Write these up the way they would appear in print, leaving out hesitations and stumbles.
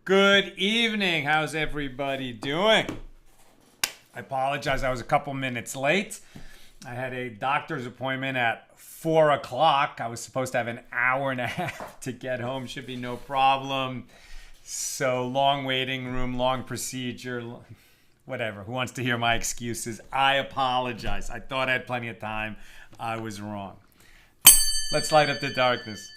Good evening. How's everybody doing? I apologize. I was a couple minutes late. I had a doctor's appointment at 4 o'clock. I was supposed to have an hour and a half to get home. Should be no problem. So long waiting room, long procedure, whatever. Who wants to hear my excuses? I apologize. I thought I had plenty of time. I was wrong. Let's light up the darkness.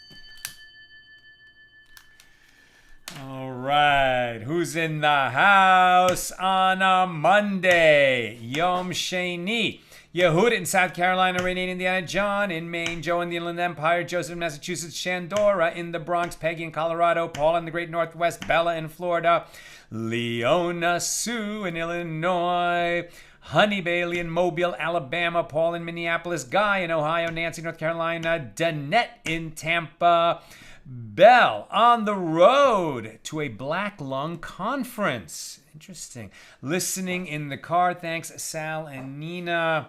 All right, who's in the house on a Monday? Yom Sheni. Yehud in South Carolina, Renee in Indiana, John in Maine, Joe in the Inland Empire, Joseph in Massachusetts, Shandora in the Bronx, Peggy in Colorado, Paul in the Great Northwest, Bella in Florida, Leona Sue in Illinois, Honey Bailey in Mobile, Alabama, Paul in Minneapolis, Guy in Ohio, Nancy, North Carolina, Danette in Tampa, Belle on the road to a Black Lung conference. Interesting. Listening in the car. Thanks, Sal and Nina.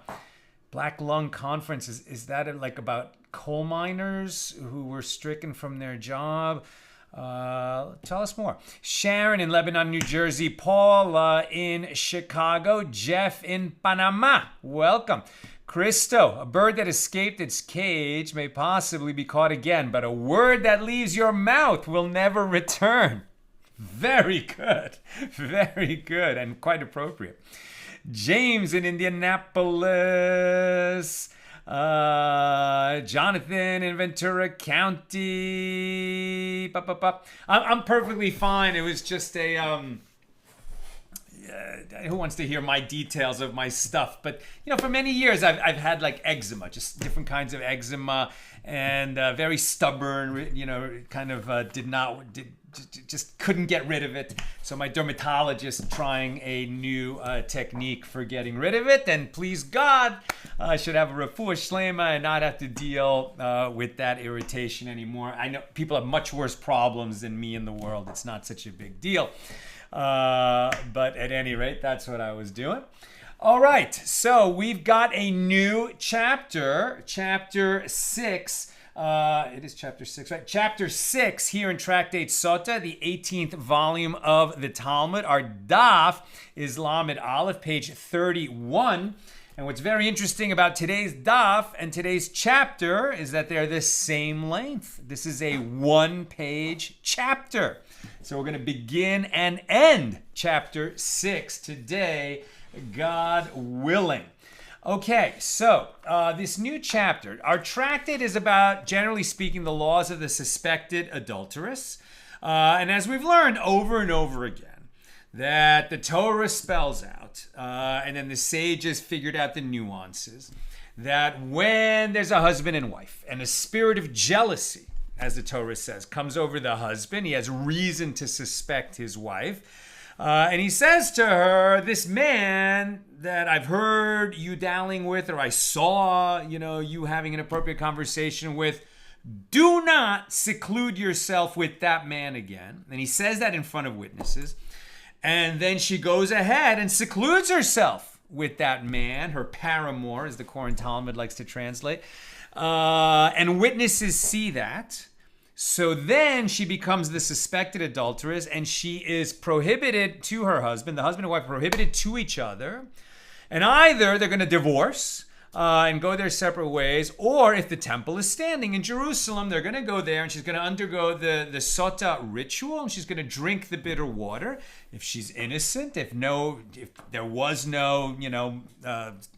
Black Lung conference. Is that like about coal miners who were stricken from their job? Tell us more. Sharon in Lebanon, New Jersey. Paul in Chicago. Jeff in Panama. Welcome. Christo, a bird that escaped its cage may possibly be caught again, but a word that leaves your mouth will never return. Very good. Very good and quite appropriate. James in Indianapolis. Jonathan in Ventura County. I'm perfectly fine. It was just a... who wants to hear my details of my stuff? But for many years I've had like eczema, just different kinds of eczema, and very stubborn. Just couldn't get rid of it. So my dermatologist trying a new technique for getting rid of it, and please God, I should have a refuah shlema and not have to deal with that irritation anymore. I know people have much worse problems than me in the world. It's not such a big deal. But at any rate, that's what I was doing. All right, so we've got a new chapter, chapter 6. It is chapter 6, right? Chapter 6 here in Tractate Sotah, the 18th volume of the Talmud. Our daf is Lamed Aleph, page 31. And what's very interesting about today's daf and today's chapter is that they're the same length. This is a one-page chapter. So we're going to begin and end chapter 6 today, God willing. Okay, so this new chapter, our tractate is about, generally speaking, the laws of the suspected adulteress. And as we've learned over and over again, that the Torah spells out, and then the sages figured out the nuances, that when there's a husband and wife and a spirit of jealousy, as the Torah says, comes over the husband, he has reason to suspect his wife, and he says to her, this man that I've heard you dallying with, or I saw, you having an appropriate conversation with, do not seclude yourself with that man again. And he says that in front of witnesses. And then she goes ahead and secludes herself with that man, her paramour, as the Koran Talmud likes to translate. And witnesses see that. So then she becomes the suspected adulteress, and she is prohibited to her husband, the husband and wife prohibited to each other. And either they're going to divorce and go their separate ways, or if the temple is standing in Jerusalem, they're going to go there and she's going to undergo the Sotah ritual, and she's going to drink the bitter water. If she's innocent, if there was no,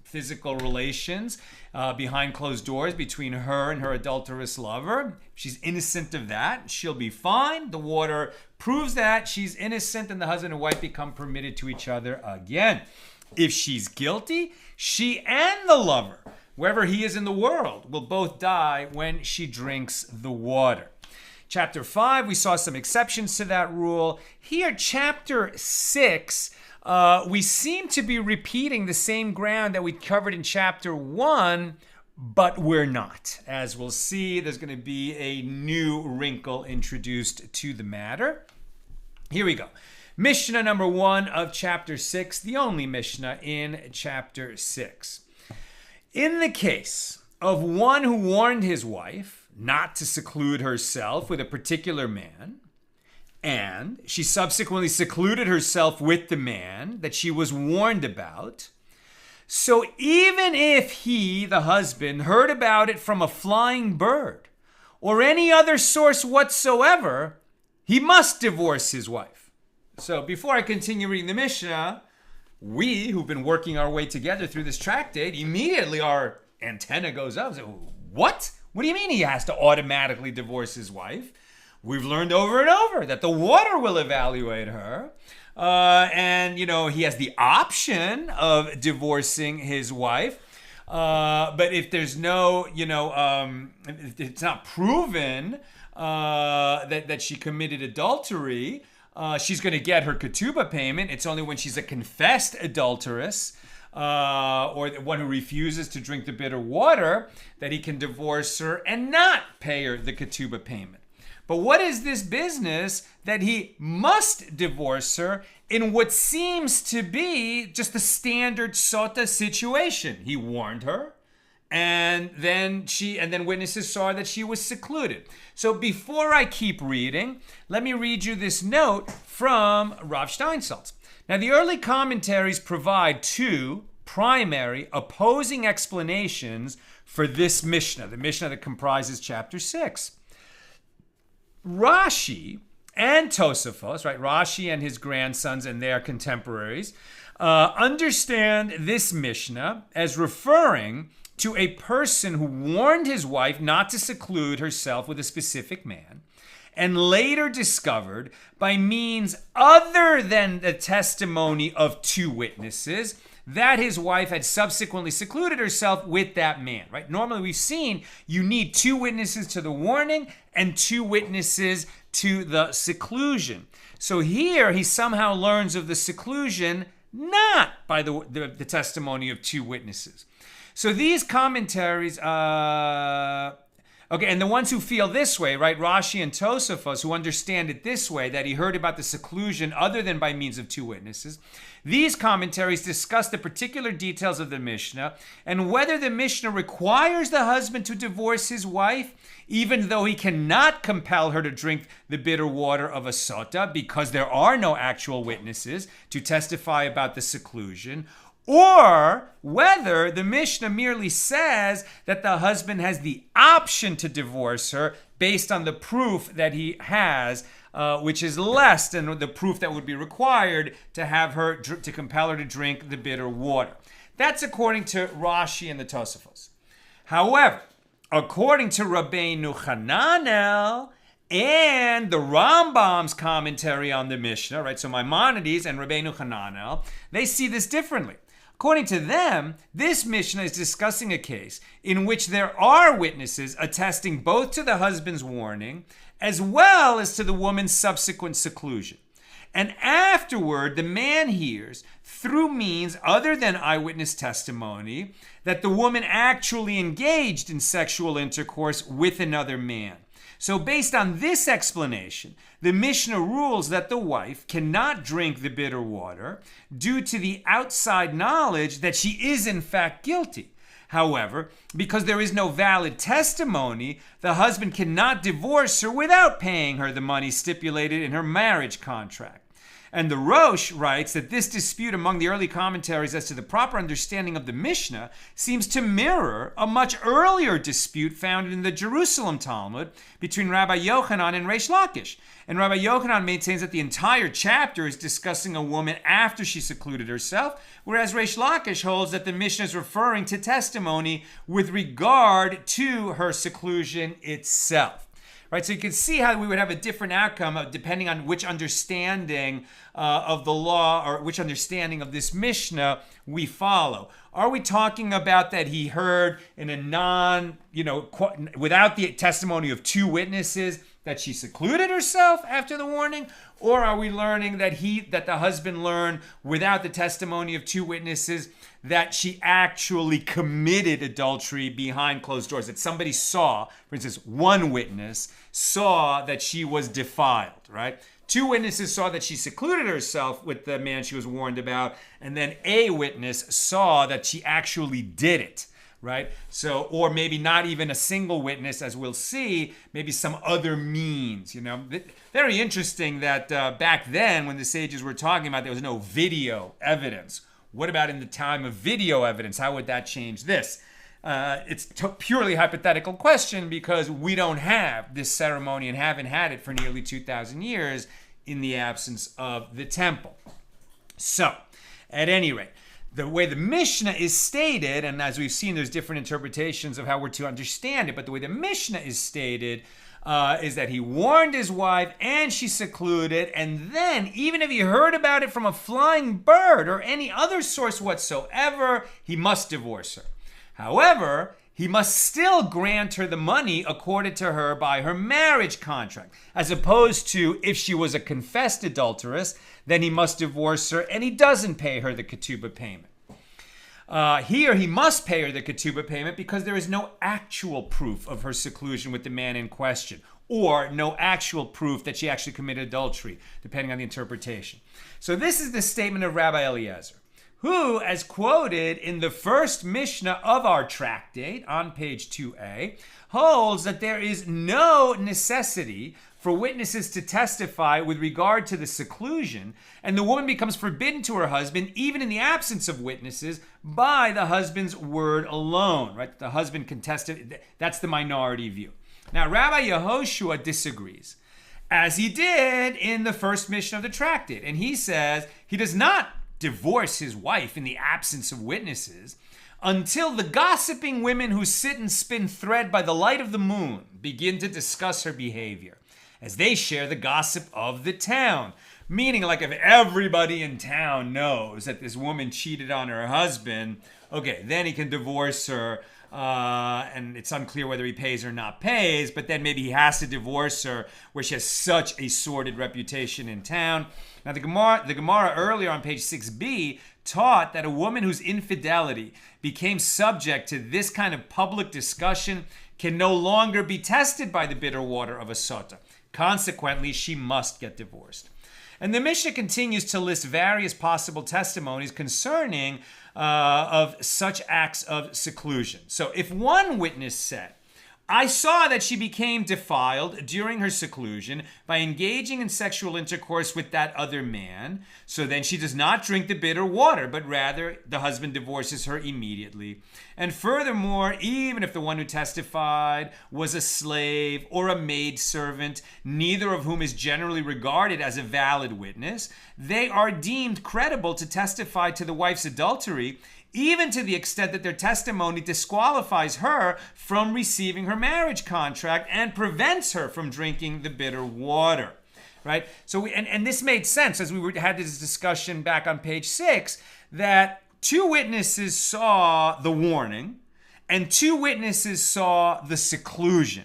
physical relations behind closed doors between her and her adulterous lover, if she's innocent of that, she'll be fine. The water proves that she's innocent, and the husband and wife become permitted to each other again. If she's guilty, she and the lover, wherever he is in the world, will both die when she drinks the water. Chapter 5, we saw some exceptions to that rule. Here, chapter 6, we seem to be repeating the same ground that we covered in chapter 1, but we're not. As we'll see, there's going to be a new wrinkle introduced to the matter. Here we go. Mishna number 1 of chapter 6, the only Mishna in chapter 6. In the case of one who warned his wife not to seclude herself with a particular man, and she subsequently secluded herself with the man that she was warned about. So even if he, the husband, heard about it from a flying bird or any other source whatsoever, he must divorce his wife. So before I continue reading the Mishnah, we, who've been working our way together through this tractate, immediately our antenna goes up. So, what? What do you mean he has to automatically divorce his wife? We've learned over and over that the water will evaluate her. And, he has the option of divorcing his wife. But if there's no, if it's not proven that she committed adultery, she's going to get her ketubah payment. It's only when she's a confessed adulteress or the one who refuses to drink the bitter water that he can divorce her and not pay her the ketubah payment. But what is this business that he must divorce her in what seems to be just the standard Sotah situation? He warned her, and then witnesses saw that she was secluded. So before I keep reading, let me read you this note from Rav Steinsaltz. Now, the early commentaries provide two primary opposing explanations for this Mishnah, the Mishnah that comprises chapter 6. Rashi and Tosafos, right? Rashi and his grandsons and their contemporaries understand this Mishnah as referring to a person who warned his wife not to seclude herself with a specific man and later discovered by means other than the testimony of two witnesses that his wife had subsequently secluded herself with that man, right? Normally we've seen you need two witnesses to the warning and two witnesses to the seclusion. So here he somehow learns of the seclusion not by the testimony of two witnesses. So these commentaries, and the ones who feel this way, right, Rashi and Tosafos, who understand it this way, that he heard about the seclusion other than by means of two witnesses, these commentaries discuss the particular details of the Mishnah and whether the Mishnah requires the husband to divorce his wife, even though he cannot compel her to drink the bitter water of a Sotah because there are no actual witnesses to testify about the seclusion, or whether the Mishnah merely says that the husband has the option to divorce her based on the proof that he has, which is less than the proof that would be required to have her to compel her to drink the bitter water. That's according to Rashi and the Tosafos. However, according to Rabbeinu Hananel and the Rambam's commentary on the Mishnah, right? So Maimonides and Rabbeinu Hananel, they see this differently. According to them, this Mishnah is discussing a case in which there are witnesses attesting both to the husband's warning as well as to the woman's subsequent seclusion. And afterward, the man hears, through means other than eyewitness testimony, that the woman actually engaged in sexual intercourse with another man. So based on this explanation, the Mishnah rules that the wife cannot drink the bitter water due to the outside knowledge that she is in fact guilty. However, because there is no valid testimony, the husband cannot divorce her without paying her the money stipulated in her marriage contract. And the Rosh writes that this dispute among the early commentaries as to the proper understanding of the Mishnah seems to mirror a much earlier dispute found in the Jerusalem Talmud between Rabbi Yochanan and Reish Lakish. And Rabbi Yochanan maintains that the entire chapter is discussing a woman after she secluded herself, whereas Reish Lakish holds that the Mishnah is referring to testimony with regard to her seclusion itself. Right, so you can see how we would have a different outcome depending on which understanding of the law or which understanding of this Mishnah we follow. Are we talking about that he heard in a without the testimony of two witnesses that she secluded herself after the warning? Or are we learning that the husband learned without the testimony of two witnesses that she actually committed adultery behind closed doors, that somebody saw, for instance, one witness saw that she was defiled, right? Two witnesses saw that she secluded herself with the man she was warned about, and then a witness saw that she actually did it. right? So, or maybe not even a single witness, as we'll see, maybe some other means, Very interesting that back then, when the sages were talking about there was no video evidence. What about in the time of video evidence? How would that change this? It's a purely hypothetical question because we don't have this ceremony and haven't had it for nearly 2,000 years in the absence of the temple. So, at any rate, the way the Mishnah is stated, and as we've seen, there's different interpretations of how we're to understand it, but the way the Mishnah is stated is that he warned his wife and she secluded, and then, even if he heard about it from a flying bird or any other source whatsoever, he must divorce her. However, he must still grant her the money accorded to her by her marriage contract, as opposed to if she was a confessed adulteress, then he must divorce her and he doesn't pay her the ketubah payment. Here, he must pay her the ketubah payment because there is no actual proof of her seclusion with the man in question, or no actual proof that she actually committed adultery, depending on the interpretation. So this is the statement of Rabbi Eliezer, who, as quoted in the first Mishnah of our tractate on page 2a, holds that there is no necessity for witnesses to testify with regard to the seclusion, and the woman becomes forbidden to her husband, even in the absence of witnesses, by the husband's word alone, right? The husband can testify. That's the minority view. Now, Rabbi Yehoshua disagrees, as he did in the first Mishnah of the tractate, and he says he does not divorce his wife in the absence of witnesses until the gossiping women who sit and spin thread by the light of the moon begin to discuss her behavior, as they share the gossip of the town. Meaning, like, if everybody in town knows that this woman cheated on her husband, okay, then he can divorce her, and it's unclear whether he pays or not pays, but then maybe he has to divorce her where she has such a sordid reputation in town. Now, the Gemara earlier on page 6b taught that a woman whose infidelity became subject to this kind of public discussion can no longer be tested by the bitter water of a Sotah. Consequently, she must get divorced. And the Mishnah continues to list various possible testimonies concerning of such acts of seclusion. So if one witness said, I saw that she became defiled during her seclusion by engaging in sexual intercourse with that other man, so then she does not drink the bitter water, but rather the husband divorces her immediately. And furthermore, even if the one who testified was a slave or a maidservant, neither of whom is generally regarded as a valid witness, they are deemed credible to testify to the wife's adultery, even to the extent that their testimony disqualifies her from receiving her marriage contract and prevents her from drinking the bitter water, right? So, and this made sense as we had this discussion back on page 6, that 2 witnesses saw the warning and 2 witnesses saw the seclusion.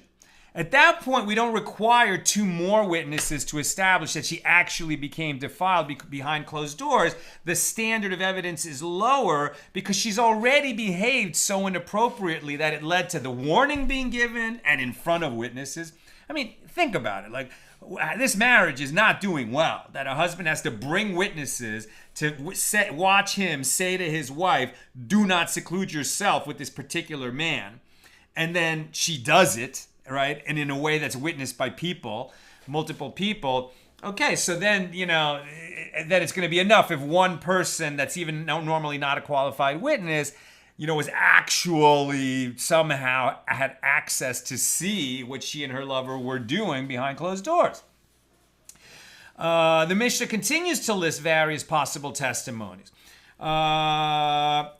At that point, we don't require 2 more witnesses to establish that she actually became defiled behind closed doors. The standard of evidence is lower because she's already behaved so inappropriately that it led to the warning being given and in front of witnesses. I mean, think about it. Like, this marriage is not doing well, that a husband has to bring witnesses to watch him say to his wife, do not seclude yourself with this particular man. And then she does it, right? And in a way that's witnessed by people, multiple people. Okay, so then, then it's going to be enough if one person that's even normally not a qualified witness, was actually somehow had access to see what she and her lover were doing behind closed doors. The Mishnah continues to list various possible testimonies.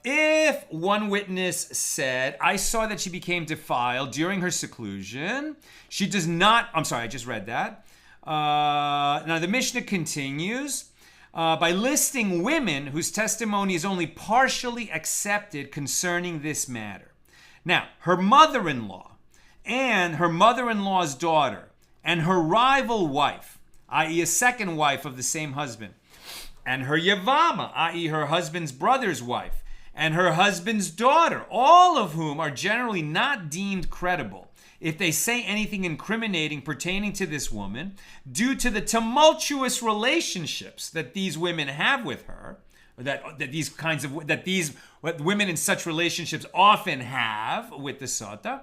If one witness said, I saw that she became defiled during her seclusion, she does not, I'm sorry, I just read that. Now the Mishnah continues by listing women whose testimony is only partially accepted concerning this matter. Now, her mother-in-law and her mother-in-law's daughter and her rival wife, i.e. a second wife of the same husband, and her Yavama, i.e. her husband's brother's wife, and her husband's daughter, all of whom are generally not deemed credible if they say anything incriminating pertaining to this woman, due to the tumultuous relationships that these women have with her, that these kinds of what women in such relationships often have with the Sotah.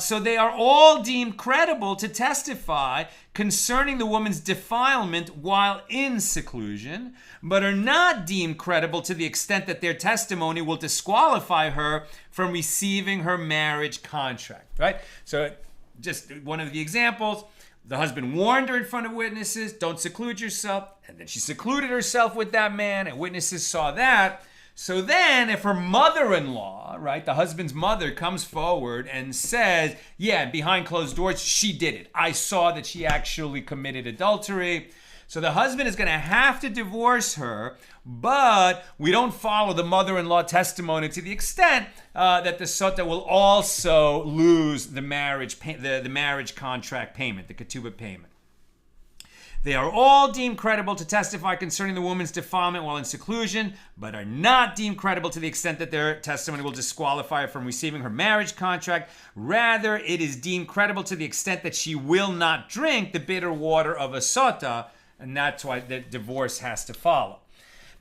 So they are all deemed credible to testify concerning the woman's defilement while in seclusion, but are not deemed credible to the extent that their testimony will disqualify her from receiving her marriage contract, right? So just one of the examples, the husband warned her in front of witnesses, don't seclude yourself, and then she secluded herself with that man, and witnesses saw that. So then if her mother-in-law, right, the husband's mother comes forward and says, yeah, behind closed doors, she did it. I saw that she actually committed adultery. So the husband is going to have to divorce her, but we don't follow the mother-in-law testimony to the extent that the Sotah will also lose the marriage contract payment, the ketubah payment. They are all deemed credible to testify concerning the woman's defilement while in seclusion, but are not deemed credible to the extent that their testimony will disqualify her from receiving her marriage contract. Rather, it is deemed credible to the extent that she will not drink the bitter water of a Sotah, and that's why the divorce has to follow.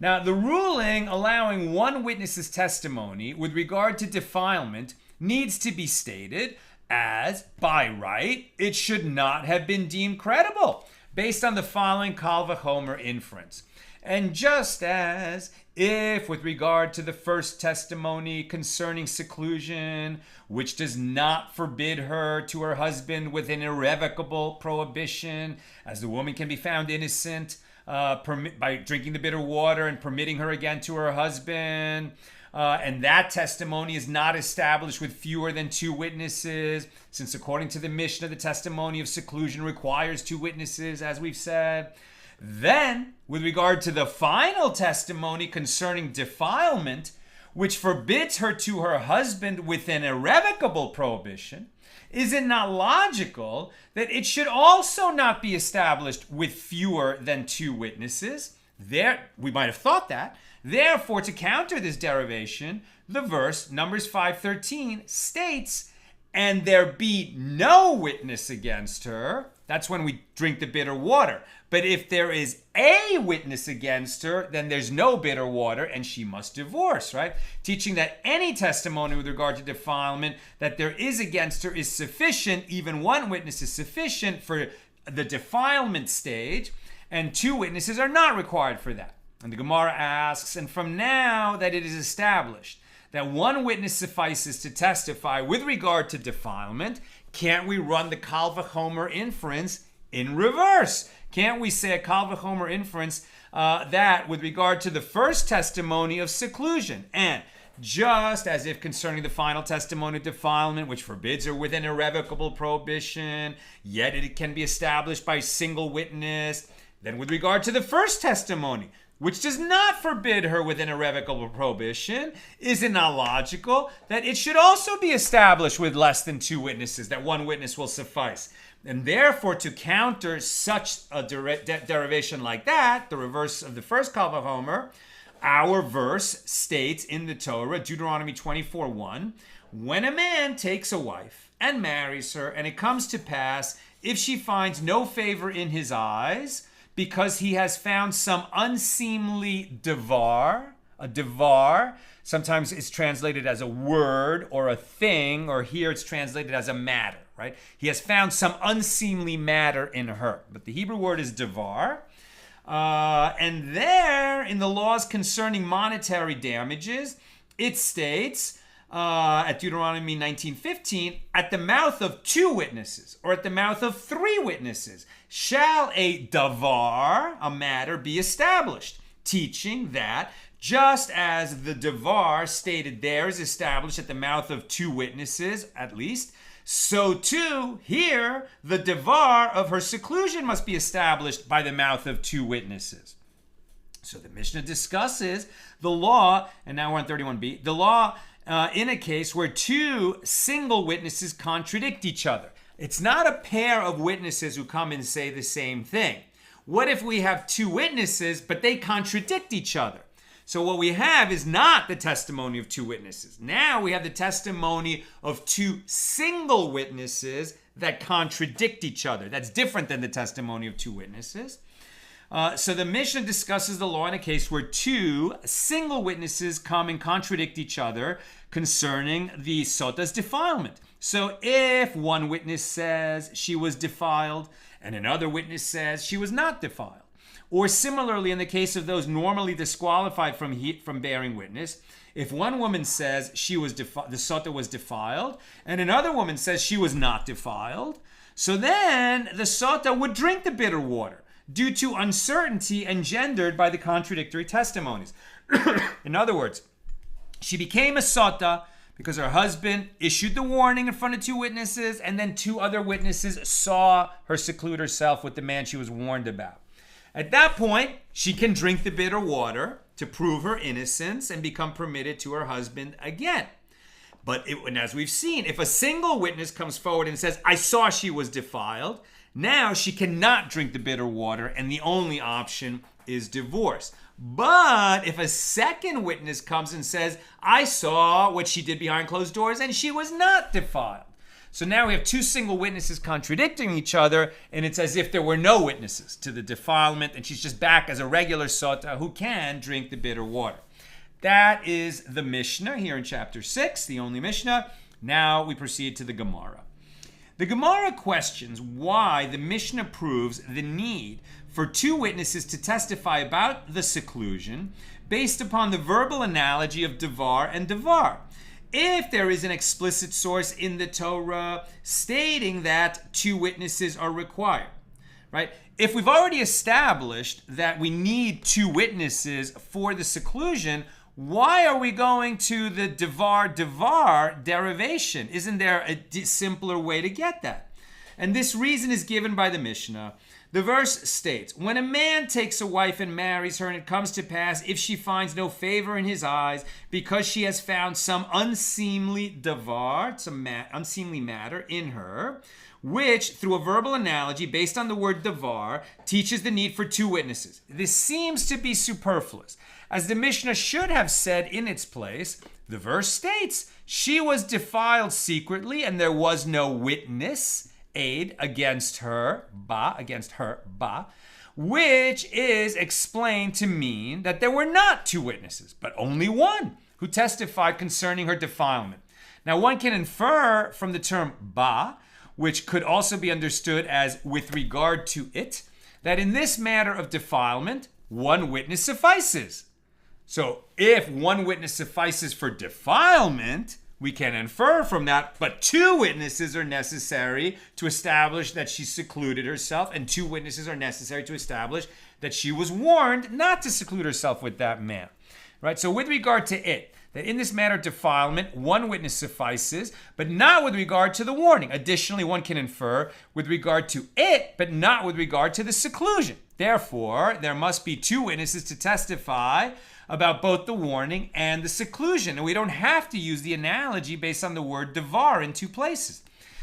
Now, the ruling allowing one witness's testimony with regard to defilement needs to be stated as, by right, it should not have been deemed credible, based on the following Kal Vachomer inference. And just as if with regard to the first testimony concerning seclusion, which does not forbid her to her husband with an irrevocable prohibition, as the woman can be found innocent by drinking the bitter water and permitting her again to her husband, and that testimony is not established with fewer than 2 witnesses, since according to the Mishna, the testimony of seclusion requires 2 witnesses, as we've said. Then, with regard to the final testimony concerning defilement, which forbids her to her husband with an irrevocable prohibition, is it not logical that it should also not be established with fewer than 2 witnesses? We might have thought that. Therefore, to counter this derivation, the verse, Numbers 5:13, states, and there be no witness against her. That's when we drink the bitter water. But if there is a witness against her, then there's no bitter water and she must divorce, right? Teaching that any testimony with regard to defilement that there is against her is sufficient. Even 1 witness is sufficient for the defilement stage, and 2 witnesses are not required for that. And the Gemara asks, and from now that it is established that 1 witness suffices to testify with regard to defilement, can't we run the Kal Vachomer inference in reverse? Can't we say a Kal Vachomer inference that with regard to the first testimony of seclusion, and just as if concerning the final testimony of defilement, which forbids her with an irrevocable prohibition, yet it can be established by single witness, then with regard to the first testimony, which does not forbid her with an irrevocable prohibition, is it not logical that it should also be established with less than 2 witnesses, that 1 witness will suffice? And therefore, to counter such a derivation like that, the reverse of the first Kal Vachomer, our verse states in the Torah, Deuteronomy 24:1, when a man takes a wife and marries her, and it comes to pass, if she finds no favor in his eyes, because he has found some unseemly devar. A devar, sometimes it's translated as a word or a thing, or here it's translated as a matter, right? He has found some unseemly matter in her. But the Hebrew word is devar. And there, in the laws concerning monetary damages, it states, at Deuteronomy 19:15, at the mouth of 2 witnesses or at the mouth of 3 witnesses shall a davar, a matter, be established, teaching that just as the davar stated there is established at the mouth of 2 witnesses at least, so too here the davar of her seclusion must be established by the mouth of 2 witnesses. So the Mishnah discusses the law, and now we're on 31b, the law in a case where 2 single witnesses contradict each other. It's not a pair of witnesses who come and say the same thing. What if we have 2 witnesses, but they contradict each other? So what we have is not the testimony of 2 witnesses. Now we have the testimony of 2 single witnesses that contradict each other. That's different than the testimony of 2 witnesses. So the Mishnah discusses the law in a case where two single witnesses come and contradict each other concerning the Sotah's defilement. So if one witness says she was defiled and another witness says she was not defiled, or similarly in the case of those normally disqualified from bearing witness, if one woman says the Sotah was defiled and another woman says she was not defiled, so then the Sotah would drink the bitter water due to uncertainty engendered by the contradictory testimonies. In other words, she became a Sotah because her husband issued the warning in front of two witnesses, and then two other witnesses saw her seclude herself with the man she was warned about. At that point, she can drink the bitter water to prove her innocence and become permitted to her husband again. But and as we've seen, if a single witness comes forward and says, I saw she was defiled, now she cannot drink the bitter water, and the only option is divorce. But if a second witness comes and says, I saw what she did behind closed doors and she was not defiled. So now we have two single witnesses contradicting each other, and it's as if there were no witnesses to the defilement, and she's just back as a regular Sotah who can drink the bitter water. That is the Mishnah here in chapter 6, the only Mishnah. Now we proceed to the Gemara. The Gemara questions why the Mishnah proves the need for two witnesses to testify about the seclusion based upon the verbal analogy of devar and devar, if there is an explicit source in the Torah stating that two witnesses are required, right? If we've already established that we need two witnesses for the seclusion, why are we going to the devar derivation? Isn't there a simpler way to get that? And this reason is given by the Mishnah. The verse states, when a man takes a wife and marries her, and it comes to pass, if she finds no favor in his eyes, because she has found some unseemly davar, some unseemly matter in her, which, through a verbal analogy based on the word davar, teaches the need for two witnesses. This seems to be superfluous, as the Mishnah should have said in its place. The verse states, she was defiled secretly, and there was no witness aid against her, which is explained to mean that there were not two witnesses, but only one who testified concerning her defilement. Now, one can infer from the term ba, which could also be understood as with regard to it, that in this matter of defilement, one witness suffices. So if one witness suffices for defilement, we can infer from that, but two witnesses are necessary to establish that she secluded herself, and two witnesses are necessary to establish that she was warned not to seclude herself with that man. Right? So with regard to it, that in this matter of defilement, one witness suffices, but not with regard to the warning. Additionally, one can infer with regard to it, but not with regard to the seclusion. Therefore, there must be two witnesses to testify about both the warning and the seclusion. And we don't have to use the analogy based on the word devar in two places.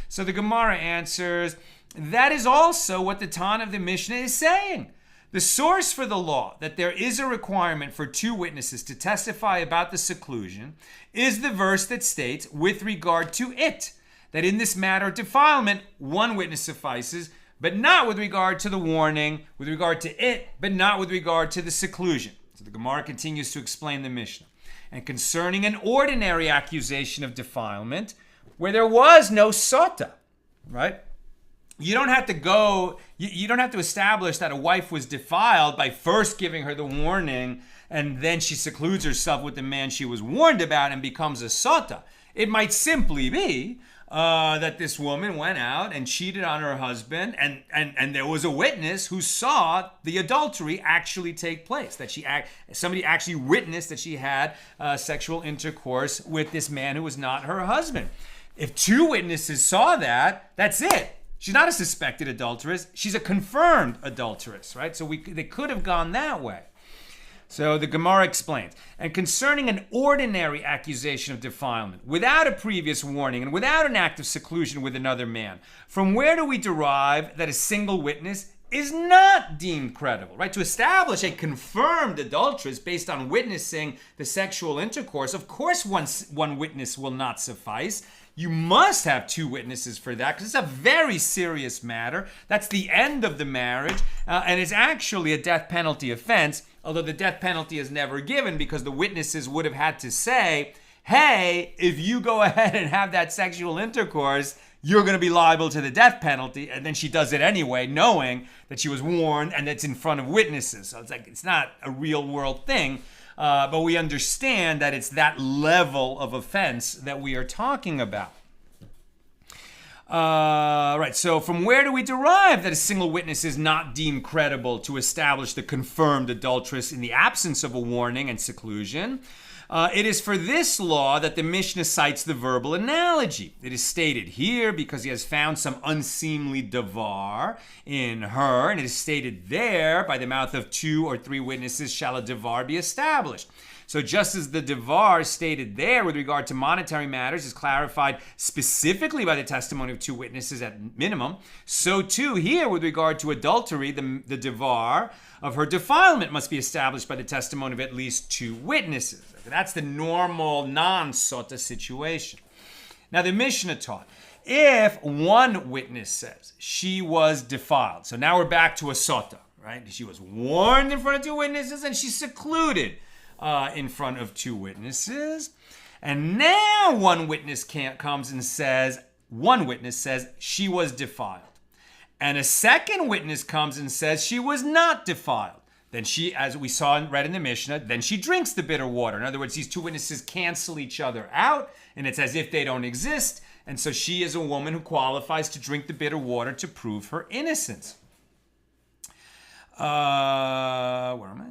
So the Gemara answers, that is also what the Tan of the Mishnah is saying. The source for the law that there is a requirement for two witnesses to testify about the seclusion is the verse that states, with regard to it, that in this matter of defilement, one witness suffices, but not with regard to the warning, with regard to it, but not with regard to the seclusion. So the Gemara continues to explain the Mishnah. And concerning an ordinary accusation of defilement, where there was no Sotah, right? You don't have to establish that a wife was defiled by first giving her the warning, and then she secludes herself with the man she was warned about and becomes a Sotah. It might simply be that this woman went out and cheated on her husband, and there was a witness who saw the adultery actually take place, that somebody actually witnessed that she had sexual intercourse with this man who was not her husband. If two witnesses saw that, that's it. She's not a suspected adulteress. She's a confirmed adulteress, right? So they could have gone that way. So the Gemara explains, and concerning an ordinary accusation of defilement, without a previous warning and without an act of seclusion with another man, from where do we derive that a single witness is not deemed credible, right? To establish a confirmed adulteress based on witnessing the sexual intercourse, of course one witness will not suffice. You must have 2 witnesses for that because it's a very serious matter. That's the end of the marriage, and it's actually a death penalty offense, although the death penalty is never given because the witnesses would have had to say, hey, if you go ahead and have that sexual intercourse, you're going to be liable to the death penalty. And then she does it anyway, knowing that she was warned and it's in front of witnesses. So it's not a real world thing. But we understand that it's that level of offense that we are talking about. Right, so from where do we derive that a single witness is not deemed credible to establish the confirmed adulteress in the absence of a warning and seclusion? It is for this law that the Mishna cites the verbal analogy. It is stated here because he has found some unseemly devar in her, and it is stated there, by the mouth of 2 or 3 witnesses shall a devar be established. So just as the devar stated there with regard to monetary matters is clarified specifically by the testimony of 2 witnesses at minimum, so too here with regard to adultery, the devar of her defilement must be established by the testimony of at least 2 witnesses. That's the normal non-Sotah situation. Now the Mishnah taught, if 1 witness says she was defiled, so now we're back to a Sotah, right? She was warned in front of 2 witnesses and she's secluded in front of 2 witnesses. And now 1 witness comes and says, 1 witness says she was defiled. And a 2nd witness comes and says she was not defiled. Then she, as we saw and read in the Mishnah, then she drinks the bitter water. In other words, these 2 witnesses cancel each other out, and it's as if they don't exist. And so she is a woman who qualifies to drink the bitter water to prove her innocence. Where am I?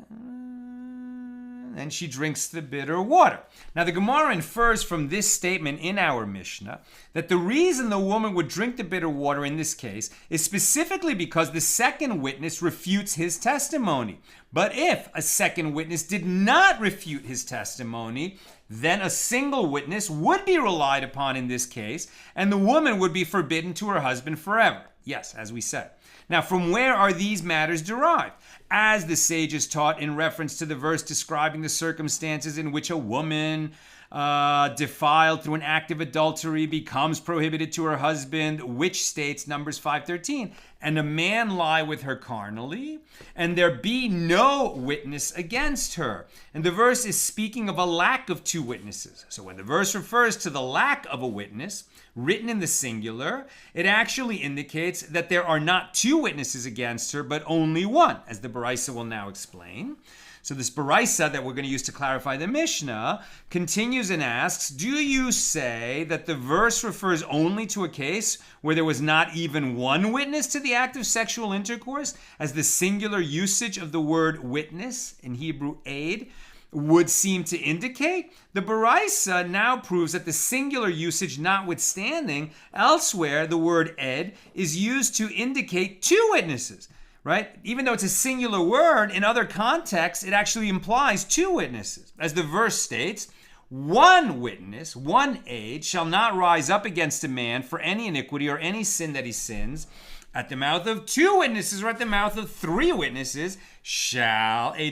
And she drinks the bitter water. Now the Gemara infers from this statement in our Mishnah that the reason the woman would drink the bitter water in this case is specifically because the 2nd witness refutes his testimony. But if a 2nd witness did not refute his testimony, then a single witness would be relied upon in this case, and the woman would be forbidden to her husband forever. Yes, as we said. Now, from where are these matters derived? As the sages taught in reference to the verse describing the circumstances in which a woman defiled through an act of adultery becomes prohibited to her husband, which states, Numbers 5:13, and a man lie with her carnally, and there be no witness against her. And the verse is speaking of a lack of 2 witnesses. So when the verse refers to the lack of a witness, written in the singular, it actually indicates that there are not 2 witnesses against her, but only 1, as the Baraisa will now explain. So this Baraisa that we're going to use to clarify the Mishnah continues and asks, do you say that the verse refers only to a case where there was not even 1 witness to the act of sexual intercourse, as the singular usage of the word witness, in Hebrew aid, would seem to indicate? The Baraisa now proves that the singular usage notwithstanding, elsewhere the word ed is used to indicate 2 witnesses, right? Even though it's a singular word, in other contexts, it actually implies 2 witnesses. As the verse states, 1 witness, 1 aid, shall not rise up against a man for any iniquity or any sin that he sins. At the mouth of 2 witnesses or at the mouth of 3 witnesses shall a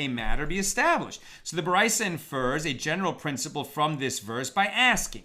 matter be established. So the Baraisa infers a general principle from this verse by asking,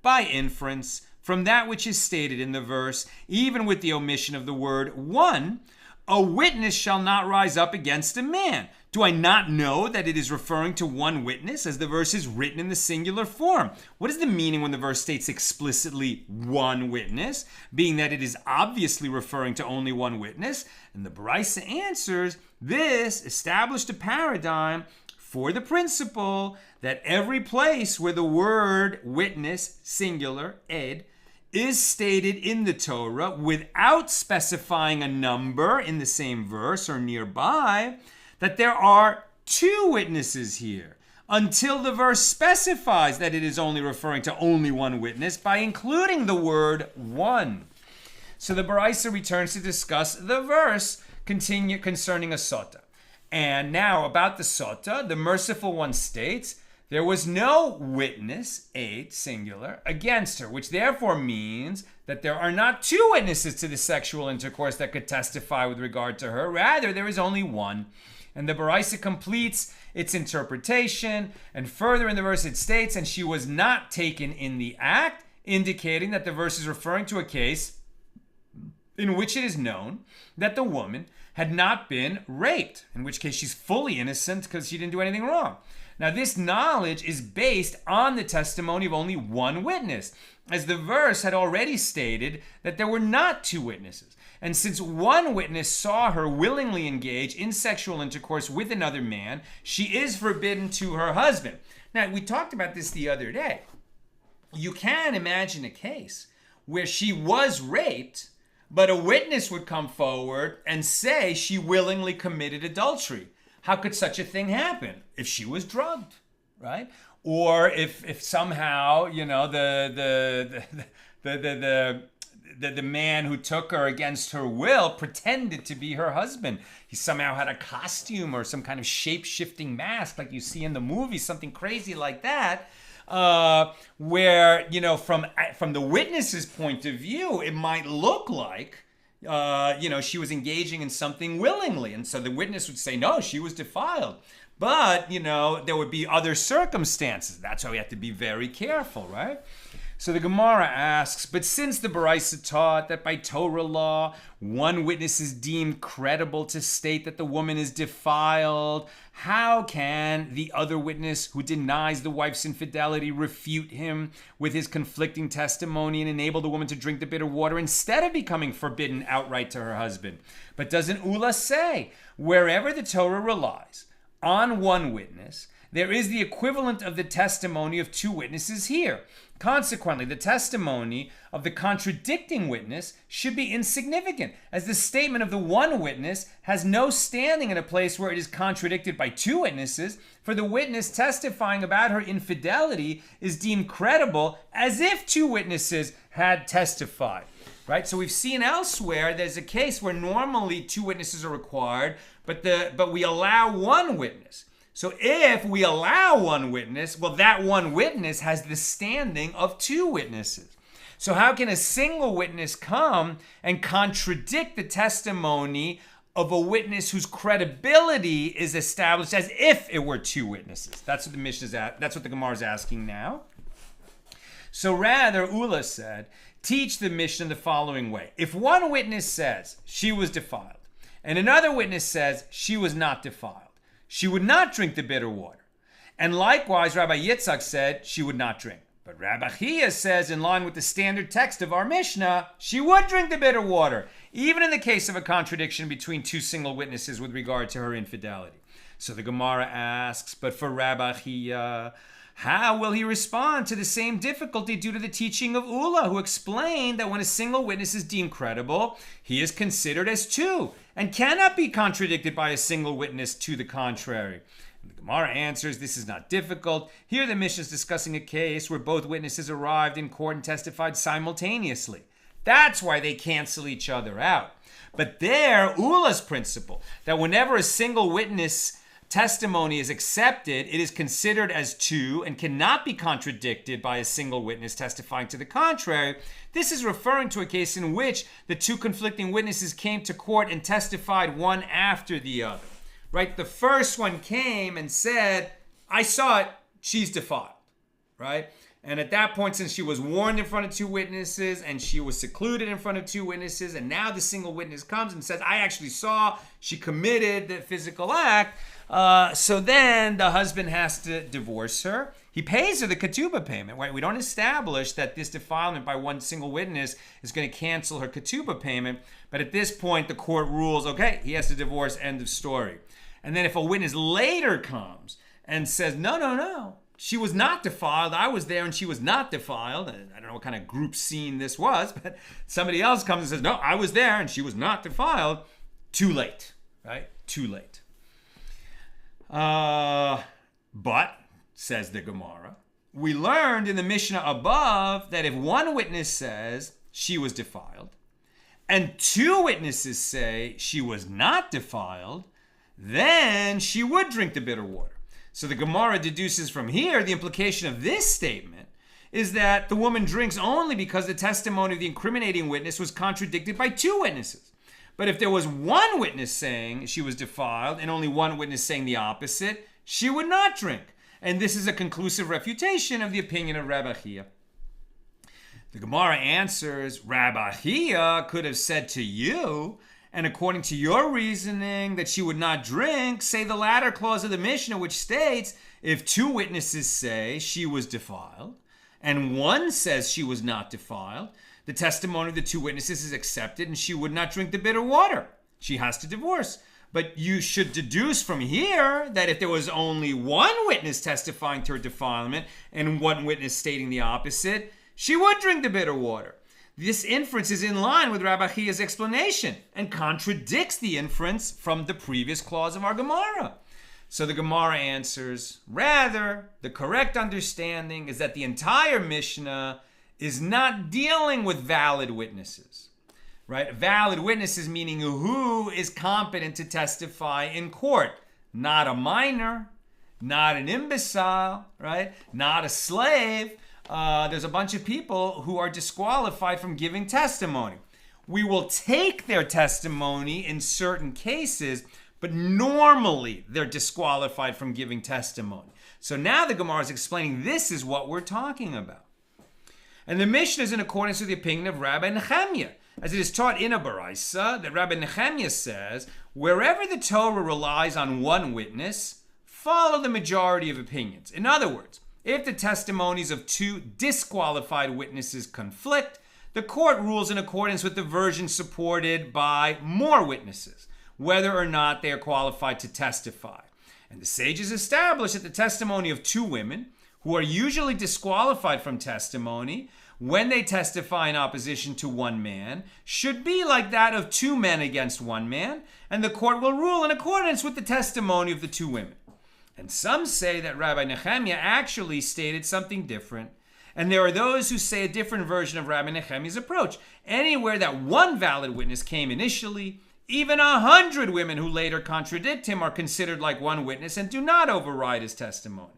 by inference, from that which is stated in the verse, even with the omission of the word 1, a witness shall not rise up against a man. Do I not know that it is referring to 1 witness, as the verse is written in the singular form? What is the meaning when the verse states explicitly 1 witness, being that it is obviously referring to only 1 witness? And the Baraisa answers, this established a paradigm for the principle that every place where the word witness, singular, ed, is stated in the Torah without specifying a number in the same verse or nearby, that there are 2 witnesses here, until the verse specifies that it is only referring to only 1 witness by including the word 1. So the Baraisa returns to discuss the verse concerning a Sotah. And now about the Sotah, the merciful one states, there was no witness, aid, singular, against her, which therefore means that there are not 2 witnesses to the sexual intercourse that could testify with regard to her. Rather, there is only 1. And the Baraisa completes its interpretation, and further in the verse it states, and she was not taken in the act, indicating that the verse is referring to a case in which it is known that the woman had not been raped, in which case she's fully innocent because she didn't do anything wrong. Now, this knowledge is based on the testimony of only one witness, as the verse had already stated that there were not two witnesses. And since one witness saw her willingly engage in sexual intercourse with another man, she is forbidden to her husband. Now, we talked about this the other day. You can imagine a case where she was raped, but a witness would come forward and say she willingly committed adultery. How could such a thing happen? If she was drugged, right? Or if somehow, the man who took her against her will pretended to be her husband. He somehow had a costume or some kind of shape-shifting mask like you see in the movies, something crazy like that, where, from the witness's point of view, it might look like, she was engaging in something willingly. And so the witness would say, no, she was defiled. But, there would be other circumstances. That's why we have to be very careful, right? So the Gemara asks, but since the Baraisa taught that by Torah law, one witness is deemed credible to state that the woman is defiled, how can the other witness who denies the wife's infidelity refute him with his conflicting testimony and enable the woman to drink the bitter water instead of becoming forbidden outright to her husband? But doesn't Ula say, wherever the Torah relies on one witness, there is the equivalent of the testimony of two witnesses here. Consequently, the testimony of the contradicting witness should be insignificant, as the statement of the one witness has no standing in a place where it is contradicted by two witnesses, for the witness testifying about her infidelity is deemed credible as if two witnesses had testified. Right? So we've seen elsewhere there's a case where normally two witnesses are required, but we allow one witness. So if we allow one witness, well, that one witness has the standing of two witnesses. So how can a single witness come and contradict the testimony of a witness whose credibility is established as if it were two witnesses? That's what the Mishnah's that's what the Gemara is asking now. So rather, Ula said, teach the Mishnah the following way. If one witness says she was defiled, and another witness says she was not defiled, she would not drink the bitter water. And likewise, Rabbi Yitzchak said she would not drink. But Rabbi Chia says, in line with the standard text of our Mishnah, she would drink the bitter water, even in the case of a contradiction between two single witnesses with regard to her infidelity. So the Gemara asks, but for Rabbi Chia, how will he respond to the same difficulty due to the teaching of Ula, who explained that when a single witness is deemed credible, he is considered as two and cannot be contradicted by a single witness to the contrary? And the Gemara answers, this is not difficult. Here the Mishnah is discussing a case where both witnesses arrived in court and testified simultaneously. That's why they cancel each other out. But there, Ula's principle, that whenever a single witness testimony is accepted, it is considered as two and cannot be contradicted by a single witness testifying to the contrary. This is referring to a case in which the two conflicting witnesses came to court and testified one after the other. Right? The first one came and said, I saw it, she's defiled. Right? And at that point, since she was warned in front of two witnesses and she was secluded in front of two witnesses, and now the single witness comes and says, I actually saw she committed the physical act, so then the husband has to divorce her. He pays her the ketubah payment. Right? We don't establish that this defilement by one single witness is going to cancel her ketubah payment. But at this point, the court rules, okay, he has to divorce, end of story. And then if a witness later comes and says, no, she was not defiled, I was there and she was not defiled, and I don't know what kind of group scene this was, but somebody else comes and says, no, I was there and she was not defiled, too late, right? Too late. But, says the Gemara, we learned in the Mishnah above that if one witness says she was defiled and two witnesses say she was not defiled, then she would drink the bitter water. So the Gemara deduces from here the implication of this statement is that the woman drinks only because the testimony of the incriminating witness was contradicted by two witnesses. But if there was one witness saying she was defiled and only one witness saying the opposite, she would not drink. And this is a conclusive refutation of the opinion of Rabbi Chia. The Gemara answers, Rabbi Chia could have said to you, and according to your reasoning that she would not drink, say the latter clause of the Mishnah, which states, if two witnesses say she was defiled, and one says she was not defiled, the testimony of the two witnesses is accepted, and she would not drink the bitter water. She has to divorce. But you should deduce from here that if there was only one witness testifying to her defilement and one witness stating the opposite, she would drink the bitter water. This inference is in line with Rabbi Chia's explanation and contradicts the inference from the previous clause of our Gemara. So the Gemara answers, rather, the correct understanding is that the entire Mishnah is not dealing with valid witnesses. Right? Valid witnesses meaning who is competent to testify in court. Not a minor, not an imbecile, right? Not a slave. There's a bunch of people who are disqualified from giving testimony. We will take their testimony in certain cases, but normally they're disqualified from giving testimony. So now the Gemara is explaining this is what we're talking about. And the Mishnah is in accordance with the opinion of Rabbi Nehemiah, as it is taught in a Baraisa that Rabbi Nehemiah says, wherever the Torah relies on one witness, follow the majority of opinions. In other words, if the testimonies of two disqualified witnesses conflict, the court rules in accordance with the version supported by more witnesses, whether or not they are qualified to testify. And the sages establish that the testimony of two women, who are usually disqualified from testimony, when they testify in opposition to one man, should be like that of two men against one man, and the court will rule in accordance with the testimony of the two women. And some say that Rabbi Nehemiah actually stated something different, and there are those who say a different version of Rabbi Nehemiah's approach. Anywhere that one valid witness came initially, even 100 women who later contradict him are considered like one witness and do not override his testimony.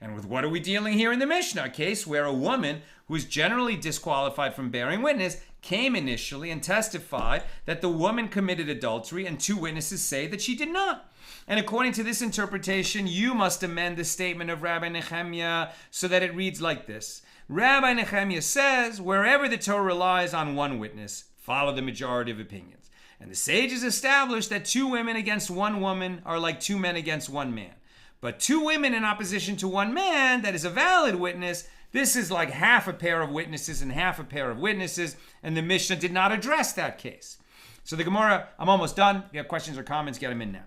And with what are we dealing here in the Mishnah? A case where a woman who is generally disqualified from bearing witness came initially and testified that the woman committed adultery, and two witnesses say that she did not. And according to this interpretation, you must amend the statement of Rabbi Nehemiah so that it reads like this. Rabbi Nehemiah says, wherever the Torah relies on one witness, follow the majority of opinions. And the sages establish that two women against one woman are like two men against one man. But two women in opposition to one man, that is a valid witness, this is like half a pair of witnesses and half a pair of witnesses, and the Mishnah did not address that case. So the Gemara, I'm almost done. If you have questions or comments, get them in now.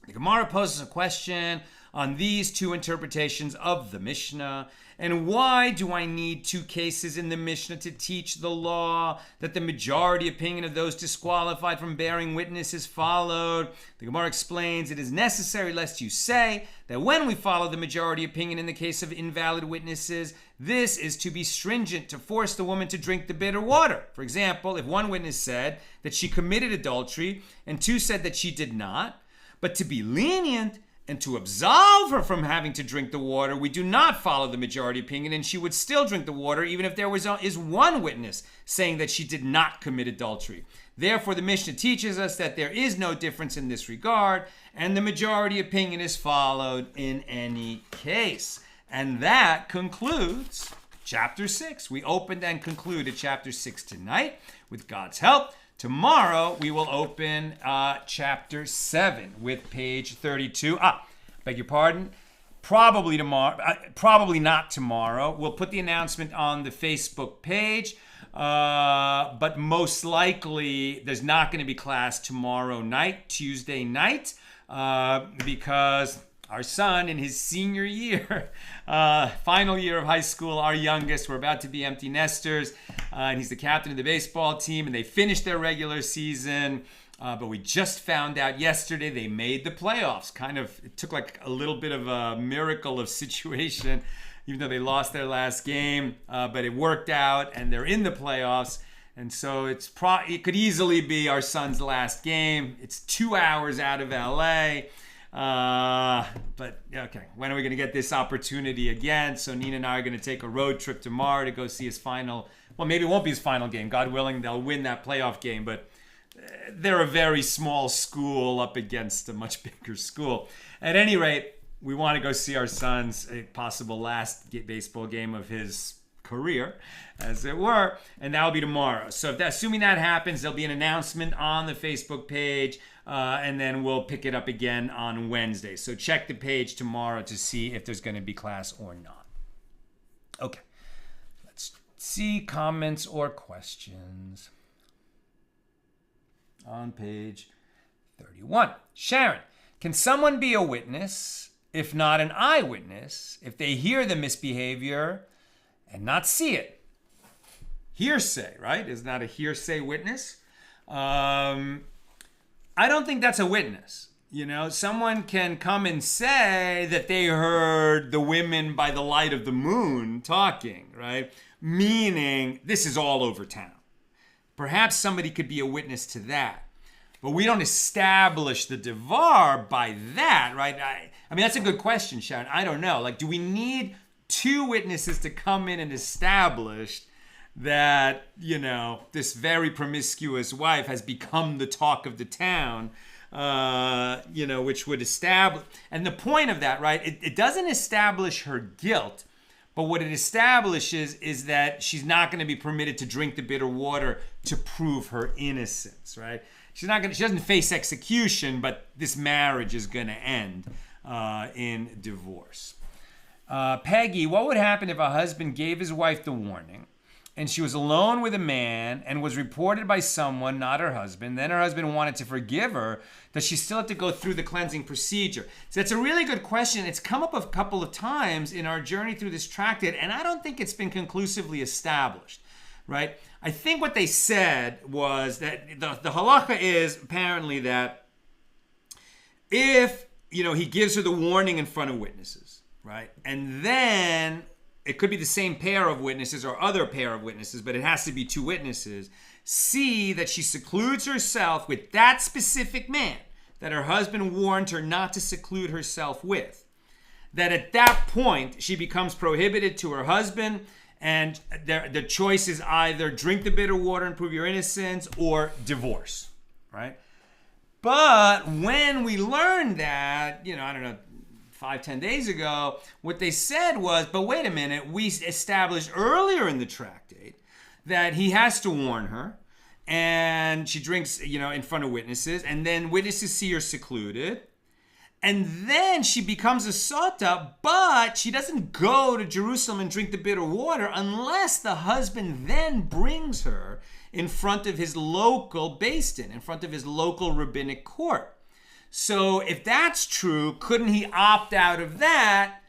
The Gemara poses a question on these two interpretations of the Mishnah. And why do I need two cases in the Mishnah to teach the law that the majority opinion of those disqualified from bearing witness is followed? The Gemara explains it is necessary lest you say that when we follow the majority opinion in the case of invalid witnesses, this is to be stringent, to force the woman to drink the bitter water. For example, if one witness said that she committed adultery and two said that she did not, but to be lenient and to absolve her from having to drink the water, we do not follow the majority opinion, and she would still drink the water even if there is one witness saying that she did not commit adultery. Therefore, the Mishnah teaches us that there is no difference in this regard, and the majority opinion is followed in any case. And that concludes chapter 6. We opened and concluded chapter 6 tonight with God's help. Tomorrow, we will open chapter 7 with page 32. Beg your pardon. Probably tomorrow. Probably not tomorrow. We'll put the announcement on the Facebook page. But most likely, there's not going to be class tomorrow night, Tuesday night, because our son in his senior year, final year of high school, our youngest, we're about to be empty nesters, and he's the captain of the baseball team, and they finished their regular season, but we just found out yesterday they made the playoffs. It took like a little bit of a miracle of situation, even though they lost their last game, but it worked out, and they're in the playoffs. And so it could easily be our son's last game. It's 2 hours out of LA. But okay, when are we going to get this opportunity again? So Nina and I are going to take a road trip tomorrow to go see his final, well, maybe it won't be his final game. God willing, they'll win that playoff game, but they're a very small school up against a much bigger school. At any rate, we want to go see our son's possible last baseball game of his career, as it were, and that'll be tomorrow. So assuming that happens, there'll be an announcement on the Facebook page, and then we'll pick it up again on Wednesday. So check the page tomorrow to see if there's going to be class or not. Okay, let's see comments or questions on page 31. Sharon, can someone be a witness, if not an eyewitness, if they hear the misbehavior and not see it? Hearsay, right? Is not a hearsay witness. I don't think that's a witness. You know, someone can come and say that they heard the women by the light of the moon talking, right? Meaning this is all over town. Perhaps somebody could be a witness to that. But we don't establish the devar by that, right? I mean, that's a good question, Sharon. I don't know. Like, do we need two witnesses to come in and establish that, you know, this very promiscuous wife has become the talk of the town, you know, which would establish. And the point of that, right, it doesn't establish her guilt, but what it establishes is that she's not going to be permitted to drink the bitter water to prove her innocence, right? She doesn't face execution, but this marriage is going to end in divorce. Peggy, what would happen if a husband gave his wife the warning and she was alone with a man and was reported by someone, not her husband, then her husband wanted to forgive her? Does she still have to go through the cleansing procedure? So that's a really good question. It's come up a couple of times in our journey through this tractate, and I don't think it's been conclusively established, right? I think what they said was that the halacha is apparently that if, you know, he gives her the warning in front of witnesses, right? And then it could be the same pair of witnesses or other pair of witnesses, but it has to be two witnesses, see that she secludes herself with that specific man that her husband warned her not to seclude herself with, that at that point she becomes prohibited to her husband, and the choice is either drink the bitter water and prove your innocence or divorce, right? But when we learned that, you know, I don't know, 5-10 days ago, what they said was, but wait a minute, we established earlier in the tractate that he has to warn her, and she drinks, you know, in front of witnesses, and then witnesses see her secluded, and then she becomes a Sotah, but she doesn't go to Jerusalem and drink the bitter water unless the husband then brings her in front of his local Beis Din, in front of his local rabbinic court. So if that's true, couldn't he opt out of that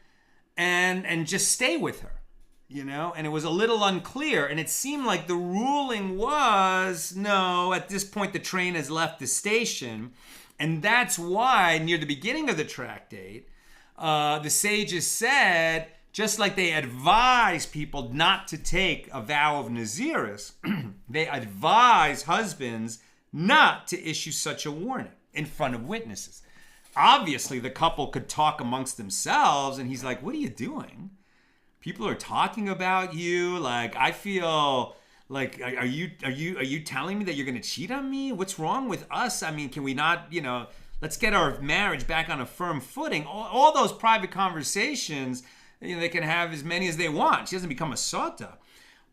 and just stay with her? You know, and it was a little unclear, and it seemed like the ruling was, no, at this point the train has left the station, and that's why near the beginning of the tractate, the sages said, just like they advise people not to take a vow of Naziris, they advise husbands not to issue such a warning in front of witnesses. Obviously, the couple could talk amongst themselves, and he's like, what are you doing? People are talking about you. Like, I feel like, are you telling me that you're going to cheat on me? What's wrong with us? I mean, can we not, you know, let's get our marriage back on a firm footing. All those private conversations, you know, they can have as many as they want. She doesn't become a Sotah.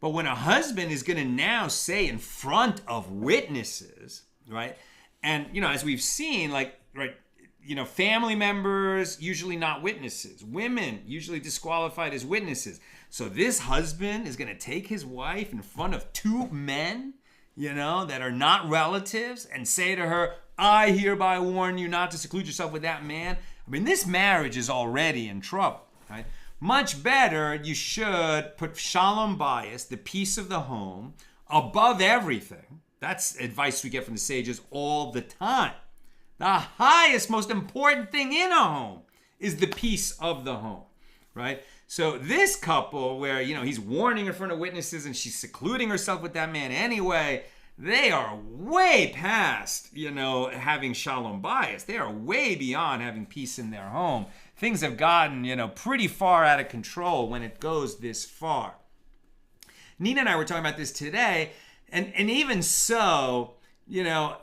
But when a husband is going to now say in front of witnesses, right? And, you know, as we've seen, like, right, you know, family members, usually not witnesses. Women, usually disqualified as witnesses. So this husband is going to take his wife in front of two men, you know, that are not relatives and say to her, I hereby warn you not to seclude yourself with that man. I mean, this marriage is already in trouble, right? Much better, you should put shalom bayis, the peace of the home, above everything. That's advice we get from the sages all the time. The highest, most important thing in a home is the peace of the home, right? So this couple where, you know, he's warning in front of witnesses and she's secluding herself with that man anyway, they are way past, you know, having shalom bayis. They are way beyond having peace in their home. Things have gotten, you know, pretty far out of control when it goes this far. Nina and I were talking about this today, and even so, you know,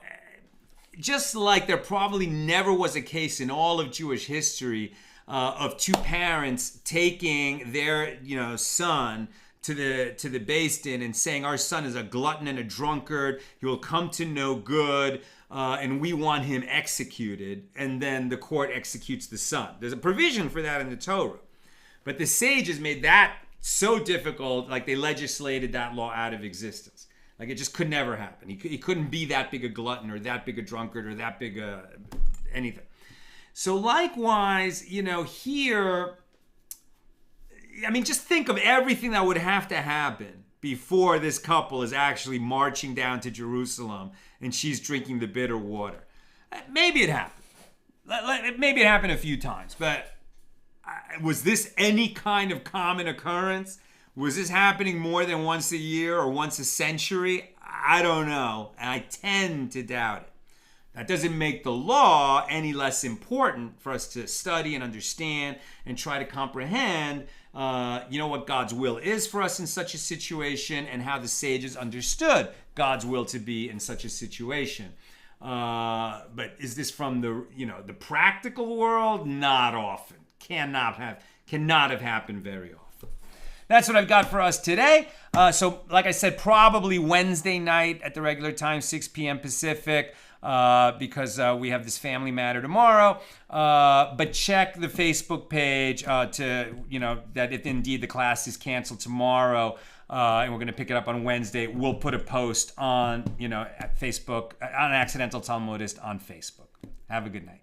just like there probably never was a case in all of Jewish history of two parents taking their, son to the Beis Din and saying, our son is a glutton and a drunkard, he will come to no good, and we want him executed, and then the court executes the son. There's a provision for that in the Torah. But the sages made that so difficult, like they legislated that law out of existence. Like it just could never happen. He couldn't be that big a glutton or that big a drunkard or that big a anything. So likewise, here, just think of everything that would have to happen before this couple is actually marching down to Jerusalem and she's drinking the bitter water. Maybe it happened. Maybe it happened a few times, but was this any kind of common occurrence? Was this happening more than once a year or once a century? I don't know. And I tend to doubt it. That doesn't make the law any less important for us to study and understand and try to comprehend, what God's will is for us in such a situation and how the sages understood God's will to be in such a situation. But is this from the practical world? Not often. Cannot have happened very often. That's what I've got for us today. So like I said, probably Wednesday night at the regular time, 6 p.m. Pacific, because we have this family matter tomorrow. But check the Facebook page that if indeed the class is canceled tomorrow, and we're going to pick it up on Wednesday, we'll put a post on, at Facebook, on Accidental Talmudist on Facebook. Have a good night.